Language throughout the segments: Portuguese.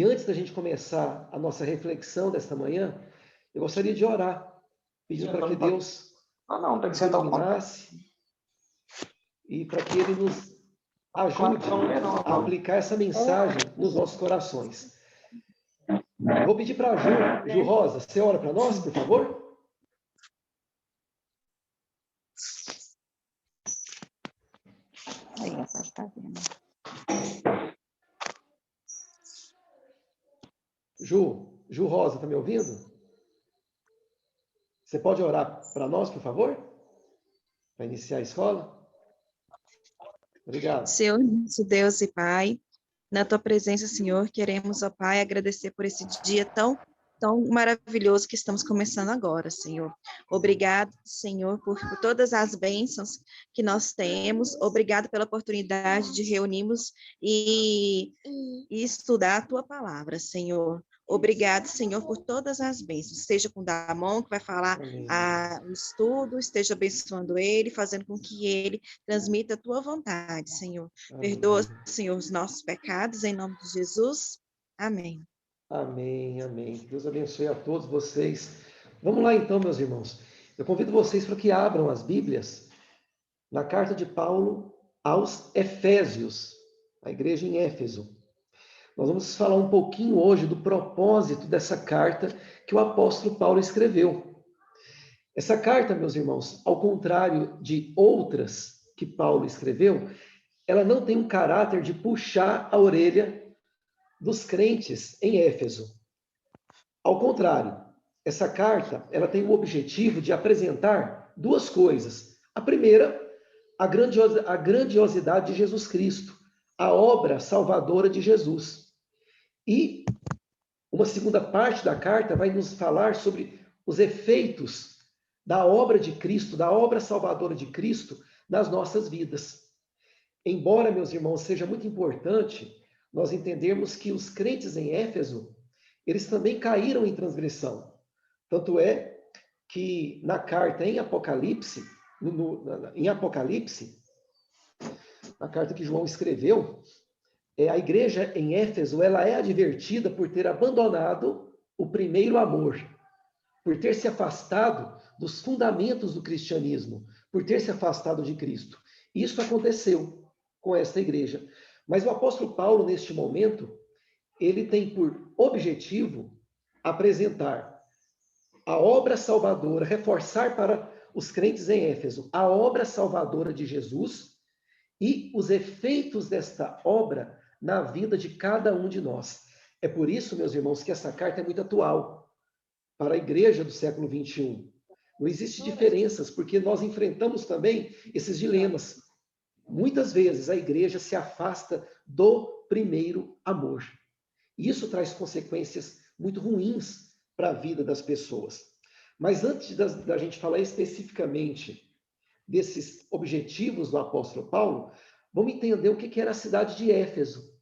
E antes da gente começar a nossa reflexão desta manhã, eu gostaria de orar, pedindo para que Deus nos iluminasse e para que Ele nos ajude a aplicar essa mensagem nos nossos corações. Eu vou pedir para a Ju Rosa, você ora para nós, por favor? Aí, tá vendo. Ju Rosa, está me ouvindo? Você pode orar para nós, por favor? Para iniciar a escola? Obrigado. Senhor, nosso Deus e Pai, na tua presença, Senhor, queremos, ó Pai, agradecer por esse dia tão maravilhoso que estamos começando agora, Senhor. Obrigado, Senhor, por todas as bênçãos que nós temos. Obrigado pela oportunidade de reunirmos e estudar a tua palavra, Senhor. Obrigado, Senhor, por todas as bênçãos. Esteja com o Damon, que vai falar o estudo, esteja abençoando ele, fazendo com que ele transmita a tua vontade, Senhor. Amém. Perdoa, Senhor, os nossos pecados, em nome de Jesus. Amém. Amém, amém. Deus abençoe a todos vocês. Vamos lá então, meus irmãos. Eu convido vocês para que abram as Bíblias na carta de Paulo aos Efésios, a igreja em Éfeso. Nós vamos falar um pouquinho hoje do propósito dessa carta que o apóstolo Paulo escreveu. Essa carta, meus irmãos, ao contrário de outras que Paulo escreveu, ela não tem um caráter de puxar a orelha dos crentes em Éfeso. Ao contrário, essa carta, ela tem o objetivo de apresentar duas coisas. A primeira, a grandiosidade de Jesus Cristo, a obra salvadora de Jesus. E uma segunda parte da carta vai nos falar sobre os efeitos da obra de Cristo, da obra salvadora de Cristo nas nossas vidas. Embora, meus irmãos, seja muito importante nós entendermos que os crentes em Éfeso, eles também caíram em transgressão. Tanto é que na carta em Apocalipse, na carta que João escreveu, a igreja em Éfeso, ela é advertida por ter abandonado o primeiro amor, por ter se afastado dos fundamentos do cristianismo, por ter se afastado de Cristo. Isso aconteceu com esta igreja. Mas o apóstolo Paulo, neste momento, ele tem por objetivo apresentar a obra salvadora, reforçar para os crentes em Éfeso a obra salvadora de Jesus e os efeitos desta obra na vida de cada um de nós. É por isso, meus irmãos, que essa carta é muito atual para a igreja do século 21. Não existe diferenças, porque nós enfrentamos também esses dilemas. Muitas vezes a igreja se afasta do primeiro amor. E isso traz consequências muito ruins para a vida das pessoas. Mas antes da gente falar especificamente desses objetivos do apóstolo Paulo, vamos entender o que era a cidade de Éfeso.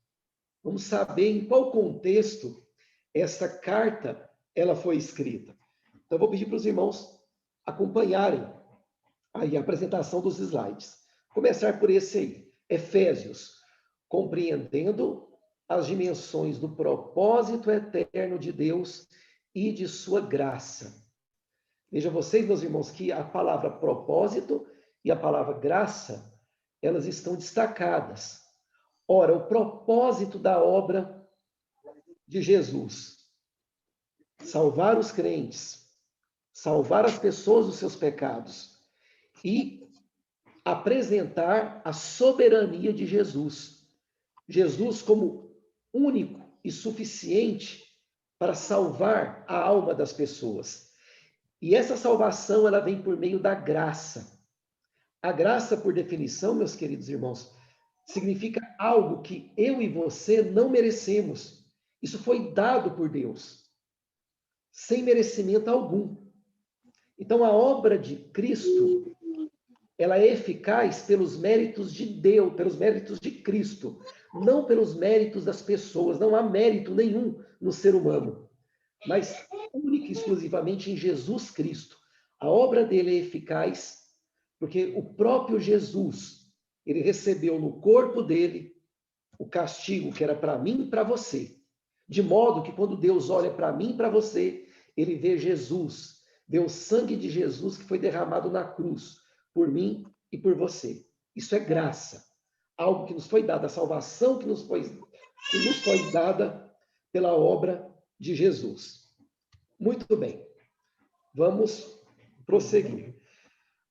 Vamos saber em qual contexto essa carta ela foi escrita. Então, eu vou pedir para os irmãos acompanharem aí a apresentação dos slides. Começar por esse aí, Efésios, compreendendo as dimensões do propósito eterno de Deus e de sua graça. Veja vocês, meus irmãos, que a palavra propósito e a palavra graça, elas estão destacadas. Ora, o propósito da obra de Jesus, salvar os crentes, salvar as pessoas dos seus pecados e apresentar a soberania de Jesus. Jesus como único e suficiente para salvar a alma das pessoas. E essa salvação, ela vem por meio da graça. A graça, por definição, meus queridos irmãos, significa algo que eu e você não merecemos. Isso foi dado por Deus, sem merecimento algum. Então, a obra de Cristo, ela é eficaz pelos méritos de Deus, pelos méritos de Cristo, não pelos méritos das pessoas. Não há mérito nenhum no ser humano, mas única e exclusivamente em Jesus Cristo. A obra dele é eficaz porque o próprio Jesus, ele recebeu no corpo dele o castigo que era para mim e para você. De modo que quando Deus olha para mim e para você, ele vê Jesus, vê o sangue de Jesus que foi derramado na cruz por mim e por você. Isso é graça, algo que nos foi dado, a salvação que nos foi dada pela obra de Jesus. Muito bem, vamos prosseguir.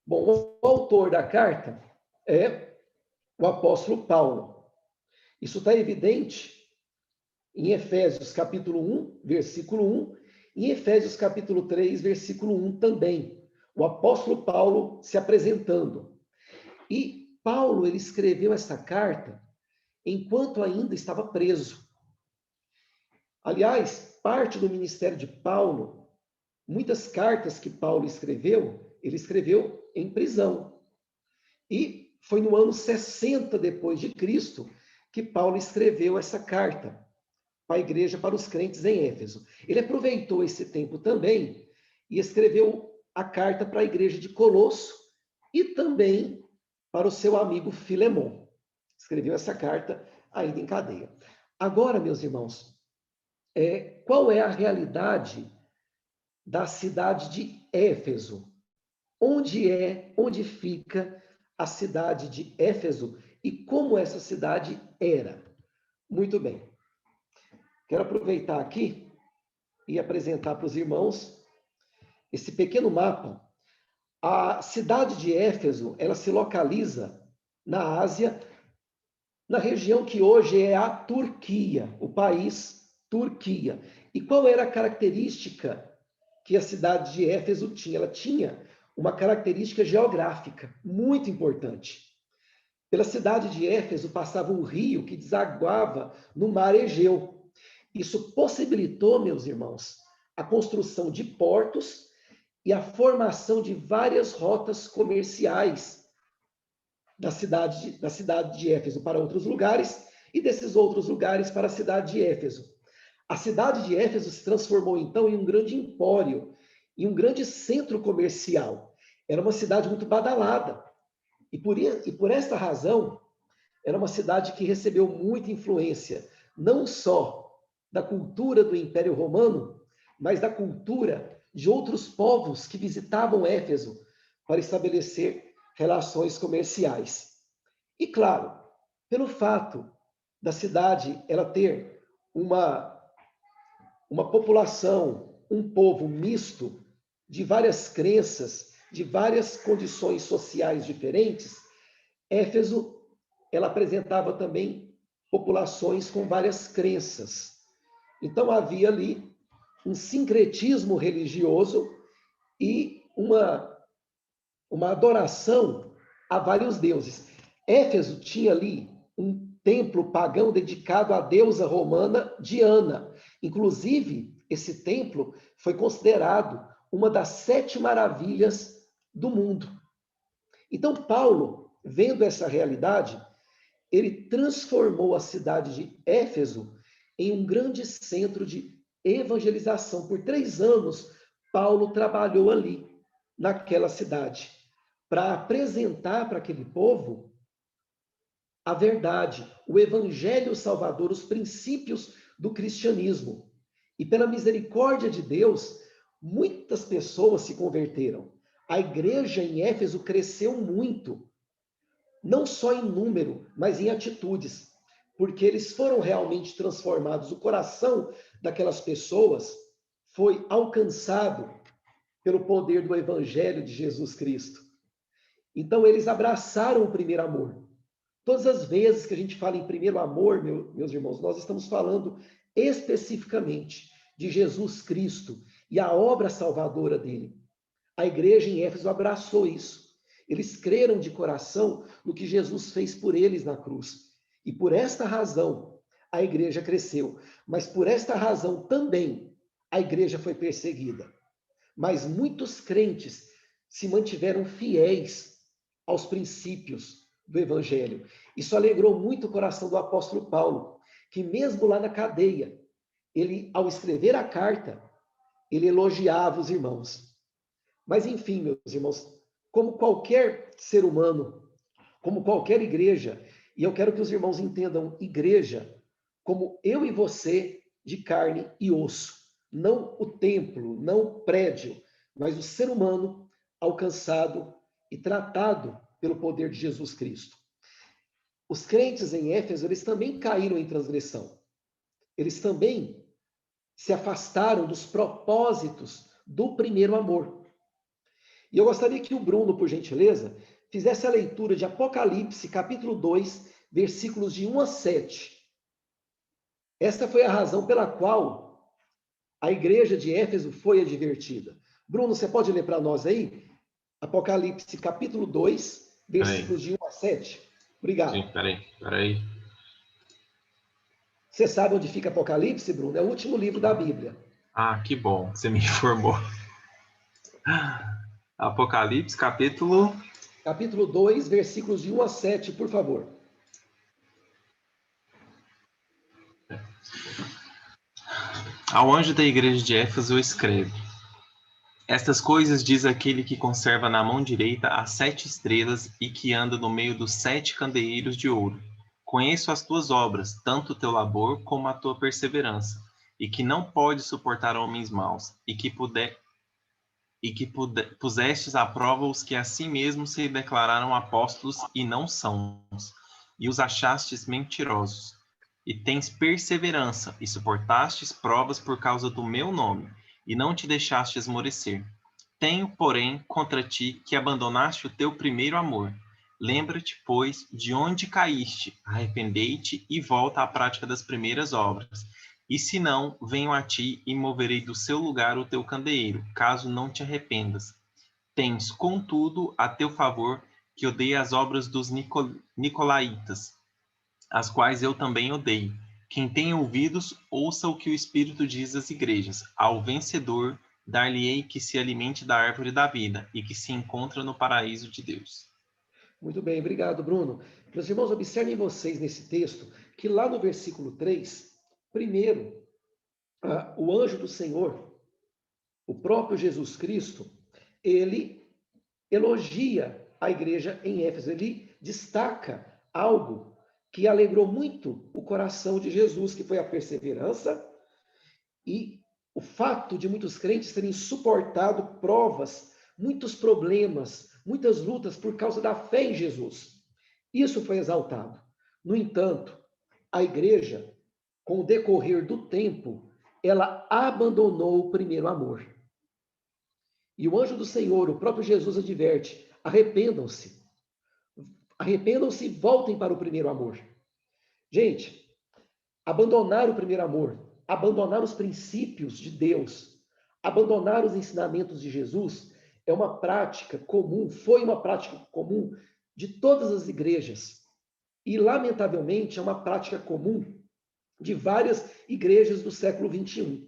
Bom, o autor da carta é o apóstolo Paulo. Isso está evidente em Efésios capítulo 1, versículo 1, e em Efésios capítulo 3, versículo 1 também. O apóstolo Paulo se apresentando. E Paulo, ele escreveu essa carta enquanto ainda estava preso. Aliás, parte do ministério de Paulo, muitas cartas que Paulo escreveu, ele escreveu em prisão. E foi no ano 60 depois de Cristo que Paulo escreveu essa carta para a igreja, para os crentes em Éfeso. Ele aproveitou esse tempo também e escreveu a carta para a igreja de Colosso e também para o seu amigo Filemon. Escreveu essa carta ainda em cadeia. Agora, meus irmãos, qual é a realidade da cidade de Éfeso? Onde fica a cidade de Éfeso e como essa cidade era? Muito bem. Quero aproveitar aqui e apresentar para os irmãos esse pequeno mapa. A cidade de Éfeso, ela se localiza na Ásia, na região que hoje é a Turquia, o país Turquia. E qual era a característica que a cidade de Éfeso tinha? Ela tinha uma característica geográfica muito importante. Pela cidade de Éfeso passava um rio que desaguava no mar Egeu. Isso possibilitou, meus irmãos, a construção de portos e a formação de várias rotas comerciais da cidade de Éfeso para outros lugares e desses outros lugares para a cidade de Éfeso. A cidade de Éfeso se transformou, então, em um grande empório, em um grande centro comercial. Era uma cidade muito badalada. E por esta razão, era uma cidade que recebeu muita influência, não só da cultura do Império Romano, mas da cultura de outros povos que visitavam Éfeso para estabelecer relações comerciais. E, claro, pelo fato da cidade ela ter uma população, um povo misto de várias crenças, de várias condições sociais diferentes, Éfeso ela apresentava também populações com várias crenças. Então havia ali um sincretismo religioso e uma adoração a vários deuses. Éfeso tinha ali um templo pagão dedicado à deusa romana Diana. Inclusive, esse templo foi considerado uma das 7 maravilhas do mundo. Então, Paulo, vendo essa realidade, ele transformou a cidade de Éfeso em um grande centro de evangelização. Por 3 anos, Paulo trabalhou ali, naquela cidade, para apresentar para aquele povo a verdade, o evangelho salvador, os princípios do cristianismo. E pela misericórdia de Deus, muitas pessoas se converteram. A igreja em Éfeso cresceu muito, não só em número, mas em atitudes, porque eles foram realmente transformados. O coração daquelas pessoas foi alcançado pelo poder do evangelho de Jesus Cristo. Então, eles abraçaram o primeiro amor. Todas as vezes que a gente fala em primeiro amor, meus irmãos, nós estamos falando especificamente de Jesus Cristo e a obra salvadora dele. A igreja em Éfeso abraçou isso. Eles creram de coração no que Jesus fez por eles na cruz. E por esta razão, a igreja cresceu. Mas por esta razão também, a igreja foi perseguida. Mas muitos crentes se mantiveram fiéis aos princípios do evangelho. Isso alegrou muito o coração do apóstolo Paulo, que mesmo lá na cadeia, ele, ao escrever a carta, ele elogiava os irmãos. Mas enfim, meus irmãos, como qualquer ser humano, como qualquer igreja, e eu quero que os irmãos entendam igreja como eu e você de carne e osso. Não o templo, não o prédio, mas o ser humano alcançado e tratado pelo poder de Jesus Cristo. Os crentes em Éfeso, eles também caíram em transgressão. Eles também se afastaram dos propósitos do primeiro amor. E eu gostaria que o Bruno, por gentileza, fizesse a leitura de Apocalipse, capítulo 2, versículos de 1 a 7. Esta foi a razão pela qual a igreja de Éfeso foi advertida. Bruno, você pode ler para nós aí? Apocalipse, capítulo 2, versículos de 1 a 7. Obrigado. Sim, peraí. Você sabe onde fica Apocalipse, Bruno? É o último livro da Bíblia. Ah, que bom, você me informou. Apocalipse, capítulo 2, versículos de 1 a 7, por favor. Ao anjo da igreja de Éfeso escreve: Estas coisas diz aquele que conserva na mão direita as 7 estrelas e que anda no meio dos 7 candeeiros de ouro. Conheço as tuas obras, tanto o teu labor como a tua perseverança, e que não podes suportar homens maus, e que pusestes à prova os que a si mesmos se declararam apóstolos e não são, e os achastes mentirosos. E tens perseverança, e suportastes provas por causa do meu nome, e não te deixaste esmorecer. Tenho, porém, contra ti que abandonaste o teu primeiro amor. Lembra-te, pois, de onde caíste, arrependei-te e volta à prática das primeiras obras. E se não, venho a ti e moverei do seu lugar o teu candeeiro, caso não te arrependas. Tens, contudo, a teu favor que odeia as obras dos Nicolaitas, as quais eu também odeio. Quem tem ouvidos, ouça o que o Espírito diz às igrejas. Ao vencedor, dar-lhe-ei que se alimente da árvore da vida e que se encontra no paraíso de Deus. Muito bem, obrigado, Bruno. Meus irmãos, observem vocês nesse texto que lá no versículo 3, primeiro, o anjo do Senhor, o próprio Jesus Cristo, ele elogia a igreja em Éfeso, ele destaca algo que alegrou muito o coração de Jesus, que foi a perseverança e o fato de muitos crentes terem suportado provas, muitos problemas, muitas lutas por causa da fé em Jesus. Isso foi exaltado. No entanto, a igreja, com o decorrer do tempo, ela abandonou o primeiro amor. E o anjo do Senhor, o próprio Jesus adverte: arrependam-se. Arrependam-se e voltem para o primeiro amor. Gente, abandonar o primeiro amor, abandonar os princípios de Deus, abandonar os ensinamentos de Jesus é uma prática comum, foi uma prática comum de todas as igrejas. E, lamentavelmente, é uma prática comum de várias igrejas do século XXI.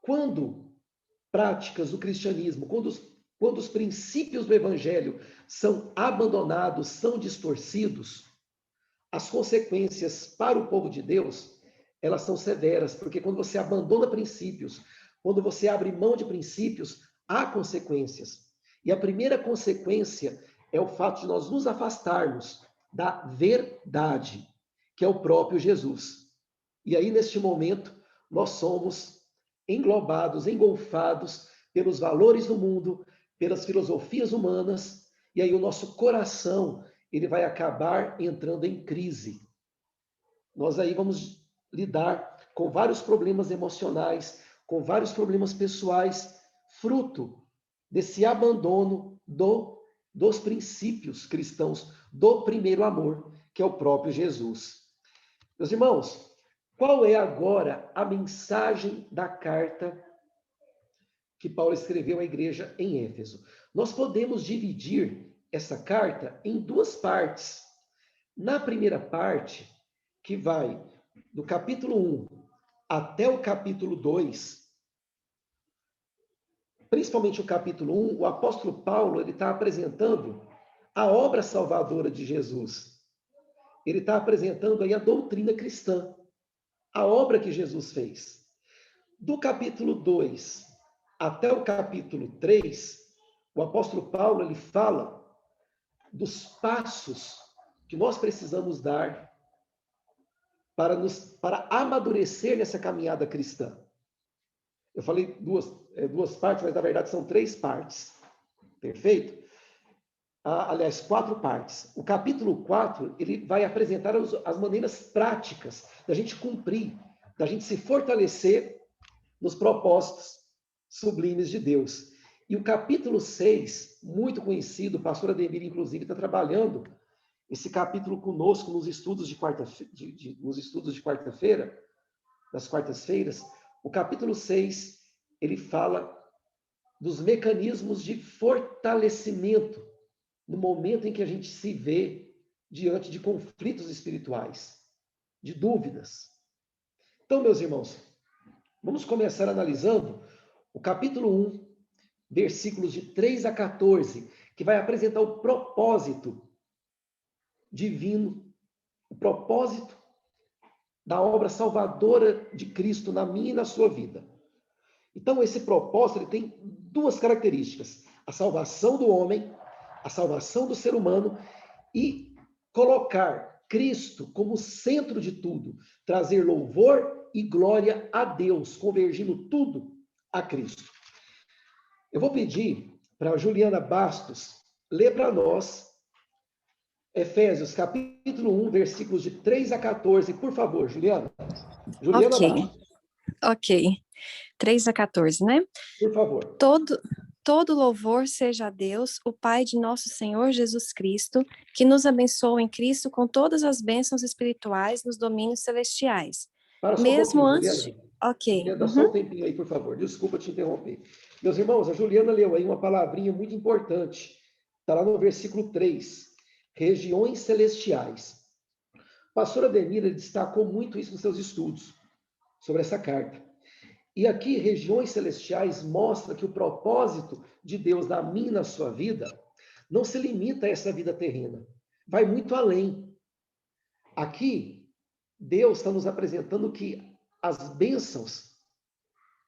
Quando práticas do cristianismo, quando os princípios do evangelho são abandonados, são distorcidos, as consequências para o povo de Deus, elas são severas, porque quando você abandona princípios, quando você abre mão de princípios, há consequências. E a primeira consequência é o fato de nós nos afastarmos da verdade, que é o próprio Jesus. E aí, neste momento, nós somos englobados, engolfados pelos valores do mundo, pelas filosofias humanas, e aí o nosso coração, ele vai acabar entrando em crise. Nós aí vamos lidar com vários problemas emocionais, com vários problemas pessoais, fruto desse abandono dos princípios cristãos, do primeiro amor, que é o próprio Jesus. Meus irmãos, qual é agora a mensagem da carta que Paulo escreveu à igreja em Éfeso? Nós podemos dividir essa carta em duas partes. Na primeira parte, que vai do capítulo 1 até o capítulo 2, principalmente o capítulo 1, o apóstolo Paulo ele está apresentando a obra salvadora de Jesus. Ele está apresentando aí a doutrina cristã, a obra que Jesus fez. Do capítulo 2 até o capítulo 3, o apóstolo Paulo ele fala dos passos que nós precisamos dar para amadurecer nessa caminhada cristã. Eu falei duas partes, mas na verdade são 3 partes. Perfeito? Aliás, 4 partes. O capítulo 4, ele vai apresentar as maneiras práticas da gente cumprir, da gente se fortalecer nos propósitos sublimes de Deus. E o capítulo 6, muito conhecido, o pastor Ademir, inclusive, está trabalhando esse capítulo conosco nos estudos de quarta-feira, nas quartas-feiras. O capítulo 6, ele fala dos mecanismos de fortalecimento no momento em que a gente se vê diante de conflitos espirituais, de dúvidas. Então, meus irmãos, vamos começar analisando o capítulo 1, versículos de 3 a 14, que vai apresentar o propósito divino, o propósito da obra salvadora de Cristo na minha e na sua vida. Então, esse propósito ele tem 2 características: a salvação do homem, a salvação do ser humano e colocar Cristo como centro de tudo, trazer louvor e glória a Deus, convergindo tudo a Cristo. Eu vou pedir para a Juliana Bastos ler para nós Efésios, capítulo 1, versículos de 3 a 14. Por favor, Juliana. Juliana Bastos. Ok. 3 a 14, né? Por favor. Todo louvor seja a Deus, o Pai de nosso Senhor Jesus Cristo, que nos abençoa em Cristo com todas as bênçãos espirituais nos domínios celestiais. Para só Mesmo um antes... Juliana. Ok. Juliana, dá só um tempinho aí, por favor. Desculpa te interromper. Meus irmãos, a Juliana leu aí uma palavrinha muito importante. Está lá no versículo 3. Regiões celestiais. O pastor Ademir destacou muito isso nos seus estudos sobre essa carta. E aqui, regiões celestiais mostra que o propósito de Deus na minha e na sua vida não se limita a essa vida terrena. Vai muito além. Aqui, Deus está nos apresentando que as bênçãos,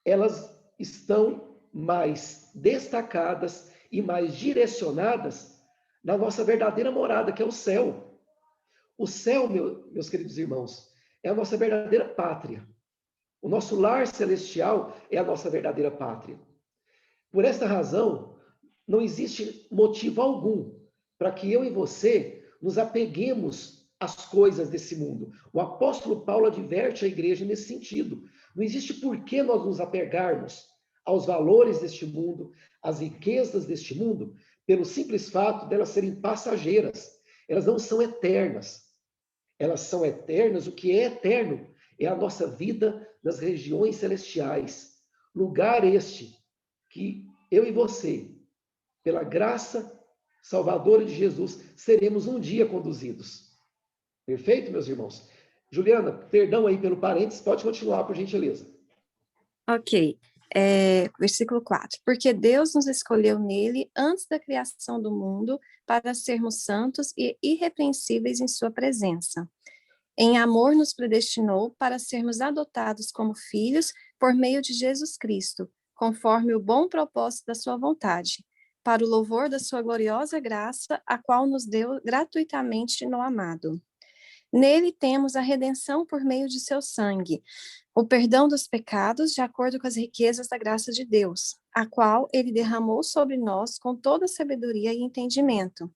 elas estão mais destacadas e mais direcionadas na nossa verdadeira morada, que é o céu. O céu, meus queridos irmãos, é a nossa verdadeira pátria. O nosso lar celestial é a nossa verdadeira pátria. Por esta razão, não existe motivo algum para que eu e você nos apeguemos às coisas desse mundo. O apóstolo Paulo adverte a igreja nesse sentido. Não existe por que nós nos apegarmos aos valores deste mundo, às riquezas deste mundo, pelo simples fato delas serem passageiras. Elas não são eternas. Elas são eternas. O que é eterno é a nossa vida nas regiões celestiais. Lugar este que eu e você, pela graça salvadora de Jesus, seremos um dia conduzidos. Perfeito, meus irmãos? Juliana, perdão aí pelo parênteses, pode continuar, por gentileza. Ok. Versículo 4. Porque Deus nos escolheu nele antes da criação do mundo para sermos santos e irrepreensíveis em sua presença. Em amor nos predestinou para sermos adotados como filhos por meio de Jesus Cristo, conforme o bom propósito da sua vontade, para o louvor da sua gloriosa graça, a qual nos deu gratuitamente no amado. Nele temos a redenção por meio de seu sangue, o perdão dos pecados de acordo com as riquezas da graça de Deus, a qual ele derramou sobre nós com toda sabedoria e entendimento,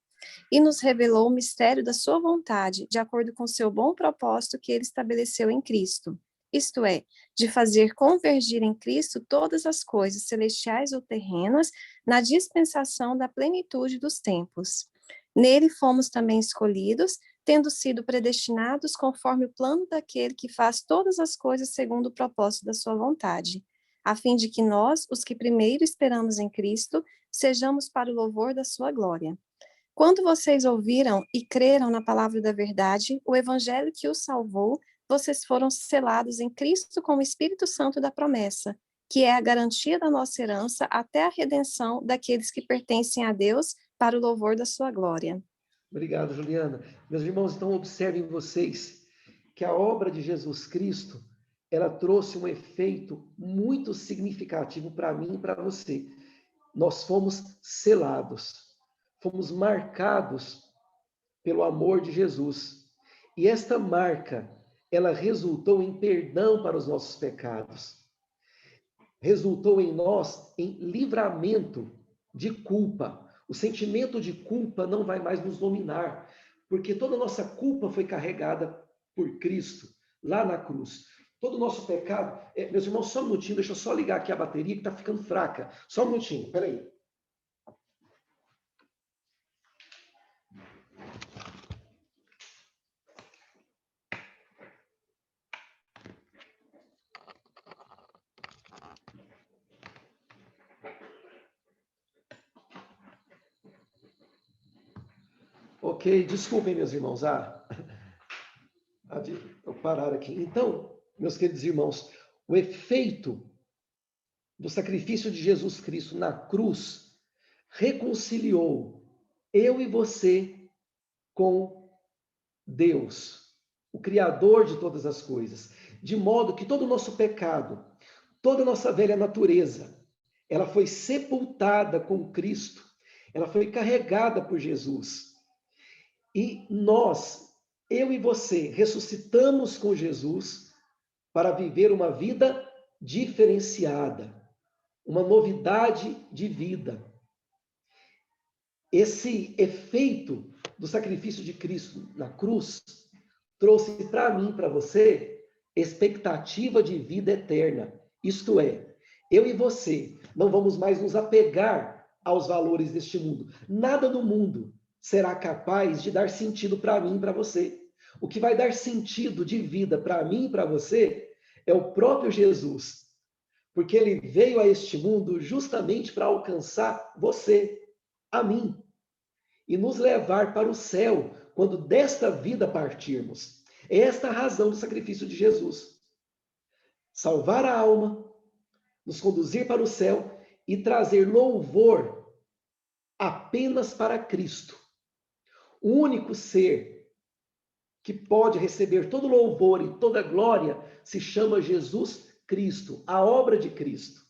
e nos revelou o mistério da sua vontade, de acordo com seu bom propósito que ele estabeleceu em Cristo. Isto é, de fazer convergir em Cristo todas as coisas celestiais ou terrenas na dispensação da plenitude dos tempos. Nele fomos também escolhidos, tendo sido predestinados conforme o plano daquele que faz todas as coisas segundo o propósito da sua vontade, a fim de que nós, os que primeiro esperamos em Cristo, sejamos para o louvor da sua glória. Quando vocês ouviram e creram na palavra da verdade, o evangelho que os salvou, vocês foram selados em Cristo com o Espírito Santo da promessa, que é a garantia da nossa herança até a redenção daqueles que pertencem a Deus para o louvor da sua glória. Obrigado, Juliana. Meus irmãos, então observem vocês que a obra de Jesus Cristo, ela trouxe um efeito muito significativo para mim e para você. Nós fomos selados, fomos marcados pelo amor de Jesus. E esta marca, ela resultou em perdão para os nossos pecados. Resultou em nós em livramento de culpa. O sentimento de culpa não vai mais nos dominar, porque toda a nossa culpa foi carregada por Cristo, lá na cruz. Todo o nosso pecado... meus irmãos, só um minutinho, deixa eu só ligar aqui a bateria que está ficando fraca. Só um minutinho, peraí. Ok, desculpem, meus irmãos. Eu parar aqui. Então, meus queridos irmãos, o efeito do sacrifício de Jesus Cristo na cruz reconciliou eu e você com Deus, o Criador de todas as coisas, de modo que todo o nosso pecado, toda a nossa velha natureza, ela foi sepultada com Cristo, ela foi carregada por Jesus. E nós, eu e você, ressuscitamos com Jesus para viver uma vida diferenciada, uma novidade de vida. Esse efeito do sacrifício de Cristo na cruz trouxe para mim, para você, expectativa de vida eterna. Isto é, eu e você não vamos mais nos apegar aos valores deste mundo. Nada no mundo será capaz de dar sentido para mim e para você. O que vai dar sentido de vida para mim e para você é o próprio Jesus, porque ele veio a este mundo justamente para alcançar você, a mim, e nos levar para o céu quando desta vida partirmos. É esta a razão do sacrifício de Jesus. Salvar a alma, nos conduzir para o céu e trazer louvor apenas para Cristo. O único ser que pode receber todo louvor e toda glória se chama Jesus Cristo, a obra de Cristo.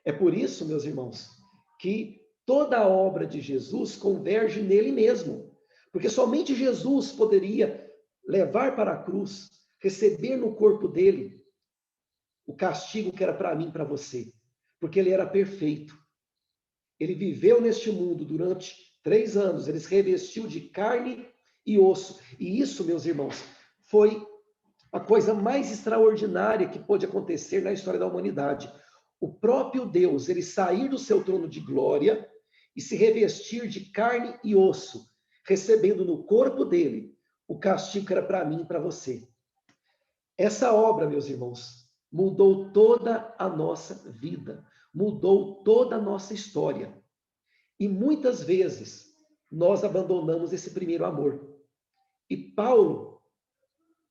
É por isso, meus irmãos, que toda a obra de Jesus converge nele mesmo, porque somente Jesus poderia levar para a cruz, receber no corpo dele o castigo que era para mim e para você, porque ele era perfeito. Ele viveu neste mundo durante 3 anos, ele se revestiu de carne e osso. E isso, meus irmãos, foi a coisa mais extraordinária que pôde acontecer na história da humanidade. O próprio Deus, ele sair do seu trono de glória e se revestir de carne e osso, recebendo no corpo dele o castigo que era para mim e para você. Essa obra, meus irmãos, mudou toda a nossa vida, mudou toda a nossa história. E muitas vezes nós abandonamos esse primeiro amor. E Paulo,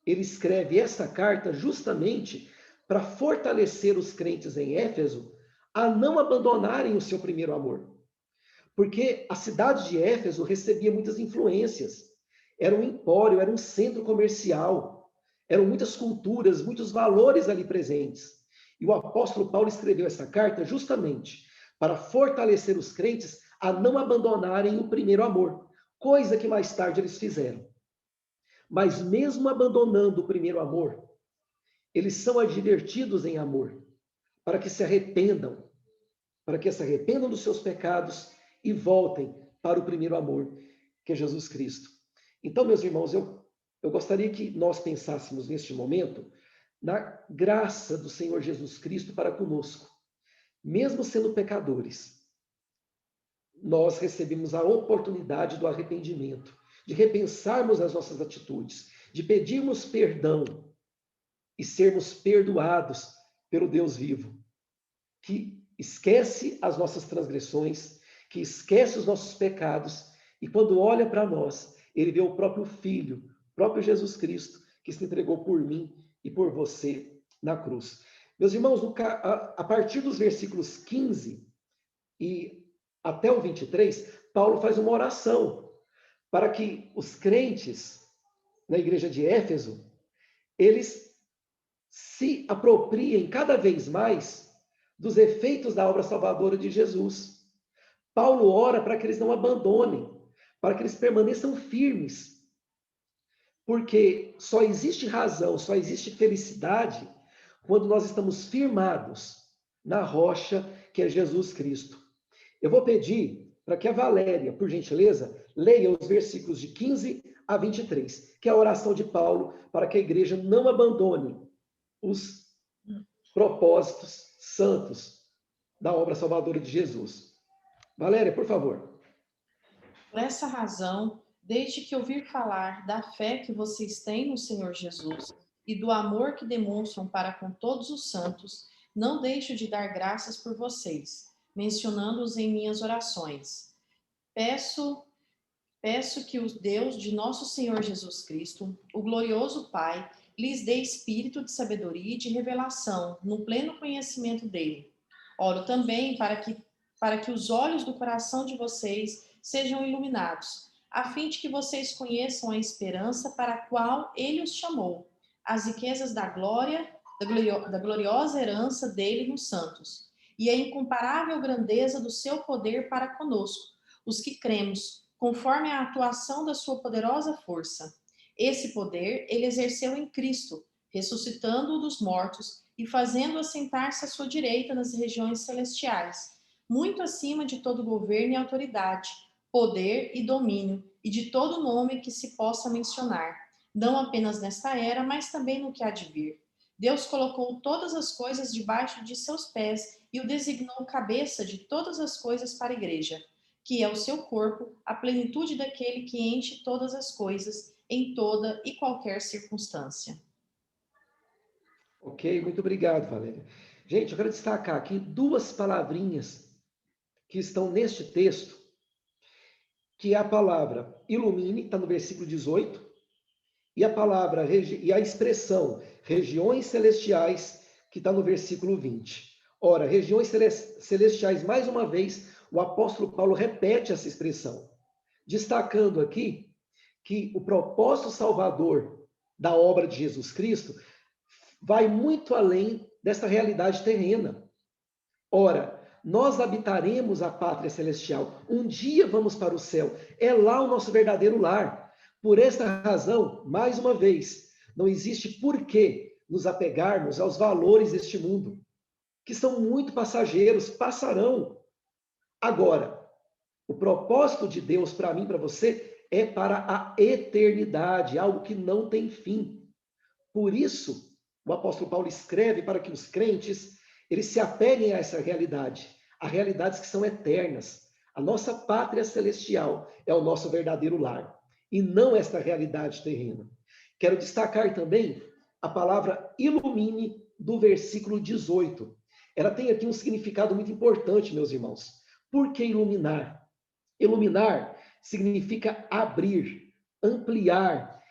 ele escreve essa carta justamente para fortalecer os crentes em Éfeso a não abandonarem o seu primeiro amor. Porque a cidade de Éfeso recebia muitas influências. Era um empório, era um centro comercial. Eram muitas culturas, muitos valores ali presentes. E o apóstolo Paulo escreveu essa carta justamente para fortalecer os crentes a não abandonarem o primeiro amor, coisa que mais tarde eles fizeram. Mas mesmo abandonando o primeiro amor, eles são advertidos em amor, para que se arrependam dos seus pecados e voltem para o primeiro amor, que é Jesus Cristo. Então, meus irmãos, eu gostaria que nós pensássemos neste momento na graça do Senhor Jesus Cristo para conosco. Mesmo sendo pecadores, nós recebemos a oportunidade do arrependimento, de repensarmos as nossas atitudes, de pedirmos perdão e sermos perdoados pelo Deus vivo, que esquece as nossas transgressões, que esquece os nossos pecados, e quando olha para nós, ele vê o próprio Filho, o próprio Jesus Cristo, que se entregou por mim e por você na cruz. Meus irmãos, a partir dos versículos 15 e até o 23, Paulo faz uma oração para que os crentes na igreja de Éfeso, eles se apropriem cada vez mais dos efeitos da obra salvadora de Jesus. Paulo ora para que eles não abandonem, para que eles permaneçam firmes, Porque só existe razão, só existe felicidade quando nós estamos firmados na rocha que é Jesus Cristo. Eu vou pedir para que a Valéria, por gentileza, leia os versículos de 15 a 23, que é a oração de Paulo para que a igreja não abandone os propósitos santos da obra salvadora de Jesus. Valéria, por favor. Por essa razão, desde que ouvir falar da fé que vocês têm no Senhor Jesus e do amor que demonstram para com todos os santos, não deixo de dar graças por vocês, mencionando-os em minhas orações. Peço que o Deus de nosso Senhor Jesus Cristo, o glorioso Pai, lhes dê espírito de sabedoria e de revelação, no pleno conhecimento dele. Oro também para que os olhos do coração de vocês sejam iluminados, a fim de que vocês conheçam a esperança para a qual ele os chamou, as riquezas da gloriosa herança dele nos santos, e a incomparável grandeza do seu poder para conosco, os que cremos, conforme a atuação da sua poderosa força. Esse poder ele exerceu em Cristo, ressuscitando-o dos mortos e fazendo-o assentar-se à sua direita nas regiões celestiais, muito acima de todo governo e autoridade, poder e domínio, e de todo nome que se possa mencionar, não apenas nesta era, mas também no que há de vir. Deus colocou todas as coisas debaixo de seus pés e o designou cabeça de todas as coisas para a igreja, que é o seu corpo, a plenitude daquele que enche todas as coisas, em toda e qualquer circunstância. Ok, muito obrigado, Valéria. Gente, eu quero destacar aqui duas palavrinhas que estão neste texto, que é a palavra ilumine, está no versículo 18, e a expressão regiões celestiais, que está no versículo 20. Ora, regiões celestiais, mais uma vez, o apóstolo Paulo repete essa expressão, destacando aqui que o propósito salvador da obra de Jesus Cristo vai muito além dessa realidade terrena. Ora, nós habitaremos a pátria celestial. Um dia vamos para o céu. É lá o nosso verdadeiro lar. Por esta razão, mais uma vez, não existe porquê nos apegarmos aos valores deste mundo, que são muito passageiros, passarão. Agora, o propósito de Deus para mim, para você, é para a eternidade, algo que não tem fim. Por isso, o apóstolo Paulo escreve para que os crentes eles se apeguem a essa realidade, a realidades que são eternas. A nossa pátria celestial é o nosso verdadeiro lar, e não esta realidade terrena. Quero destacar também a palavra ilumine do versículo 18. Ela tem aqui um significado muito importante, meus irmãos. Por que iluminar? Iluminar significa abrir, ampliar,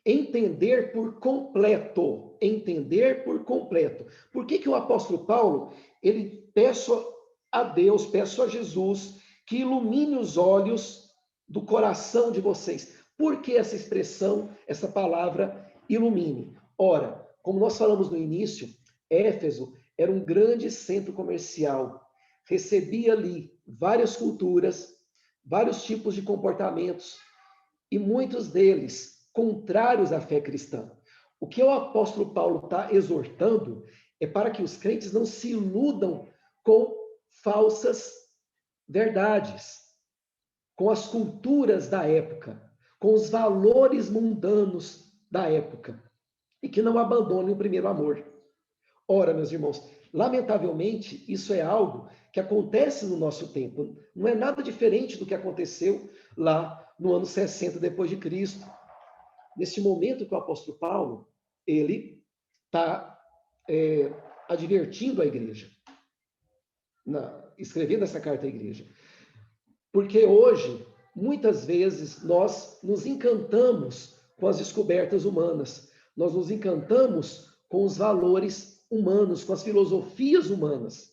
entender por completo. Entender por completo. Por que o apóstolo Paulo, ele peço a Deus, peço a Jesus, que ilumine os olhos do coração de vocês? Por que essa expressão, essa palavra, ilumine? Ora, como nós falamos no início, Éfeso era um grande centro comercial. Recebia ali várias culturas, vários tipos de comportamentos, e muitos deles contrários à fé cristã. O que o apóstolo Paulo está exortando é para que os crentes não se iludam com falsas verdades, com as culturas da época, com os valores mundanos da época, e que não abandonem o primeiro amor. Ora, meus irmãos, lamentavelmente, isso é algo que acontece no nosso tempo. Não é nada diferente do que aconteceu lá no ano 60 depois de Cristo. Neste momento que o apóstolo Paulo, ele está advertindo a igreja, escrevendo essa carta à igreja. Porque hoje, muitas vezes, nós nos encantamos com as descobertas humanas, nós nos encantamos com os valores humanos, com as filosofias humanas.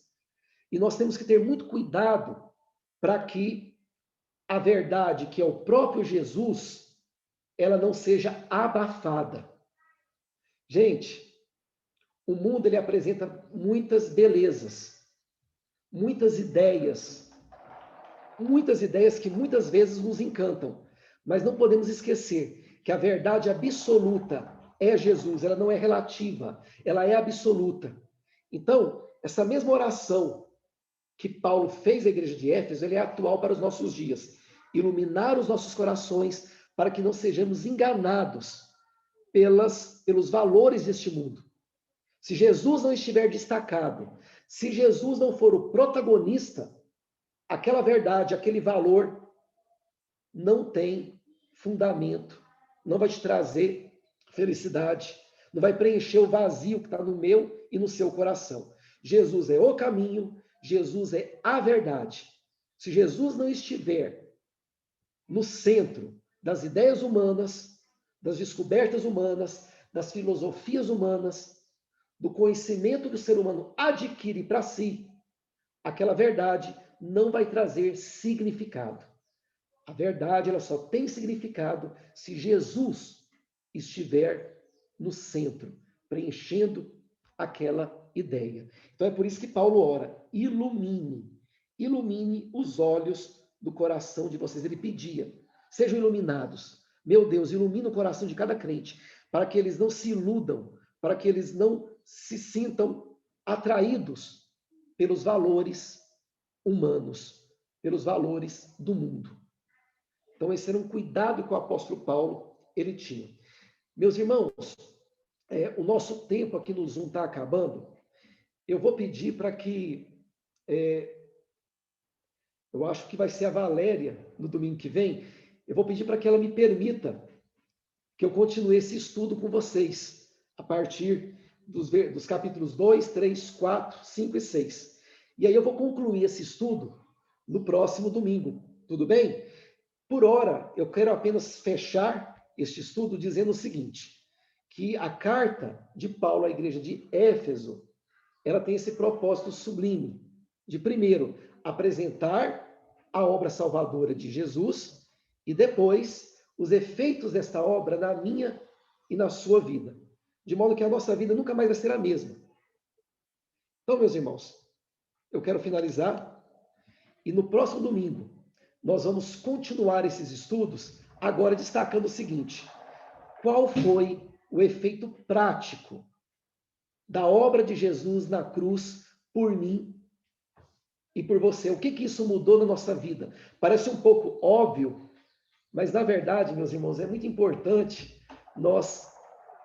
E nós temos que ter muito cuidado para que a verdade, que é o próprio Jesus, ela não seja abafada. Gente, o mundo ele apresenta muitas belezas, muitas ideias que muitas vezes nos encantam, mas não podemos esquecer que a verdade absoluta é Jesus, ela não é relativa, ela é absoluta. Então, essa mesma oração que Paulo fez à igreja de Éfeso, ele é atual para os nossos dias. Iluminar os nossos corações para que não sejamos enganados pelos valores deste mundo. Se Jesus não estiver destacado, se Jesus não for o protagonista, aquela verdade, aquele valor não tem fundamento, não vai te trazer felicidade, não vai preencher o vazio que está no meu e no seu coração. Jesus é o caminho, Jesus é a verdade. Se Jesus não estiver no centro das ideias humanas, das descobertas humanas, das filosofias humanas, do conhecimento que o ser humano adquire para si, aquela verdade não vai trazer significado. A verdade, ela só tem significado se Jesus estiver no centro, preenchendo aquela ideia. Então é por isso que Paulo ora: ilumine os olhos do coração de vocês. Ele pedia: sejam iluminados. Meu Deus, ilumina o coração de cada crente, para que eles não se iludam, para que eles não se sintam atraídos pelos valores humanos, pelos valores do mundo. Então esse era um cuidado que o apóstolo Paulo ele tinha. Meus irmãos, o nosso tempo aqui no Zoom está acabando. Eu vou pedir para que eu acho que vai ser a Valéria no domingo que vem. Eu vou pedir para que ela me permita que eu continue esse estudo com vocês, a partir dos capítulos 2, 3, 4, 5 e 6. E aí eu vou concluir esse estudo no próximo domingo, tudo bem? Por hora, eu quero apenas fechar este estudo dizendo o seguinte, que a carta de Paulo à igreja de Éfeso, ela tem esse propósito sublime, de primeiro, apresentar a obra salvadora de Jesus e depois os efeitos desta obra na minha e na sua vida, de modo que a nossa vida nunca mais vai ser a mesma. Então, meus irmãos, eu quero finalizar e no próximo domingo nós vamos continuar esses estudos, agora destacando o seguinte: qual foi o efeito prático da obra de Jesus na cruz por mim e por você? O que isso mudou na nossa vida? Parece um pouco óbvio, mas na verdade, meus irmãos, é muito importante nós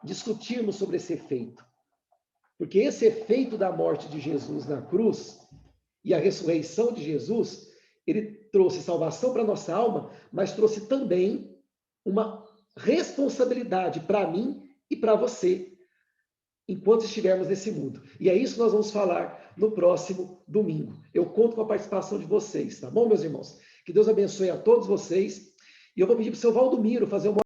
discutirmos sobre esse efeito. Porque esse efeito da morte de Jesus na cruz e a ressurreição de Jesus, ele trouxe salvação para a nossa alma, mas trouxe também uma responsabilidade para mim e para você, enquanto estivermos nesse mundo. E é isso que nós vamos falar no próximo domingo. Eu conto com a participação de vocês, tá bom, meus irmãos? Que Deus abençoe a todos vocês. E eu vou pedir para o seu Valdomiro fazer uma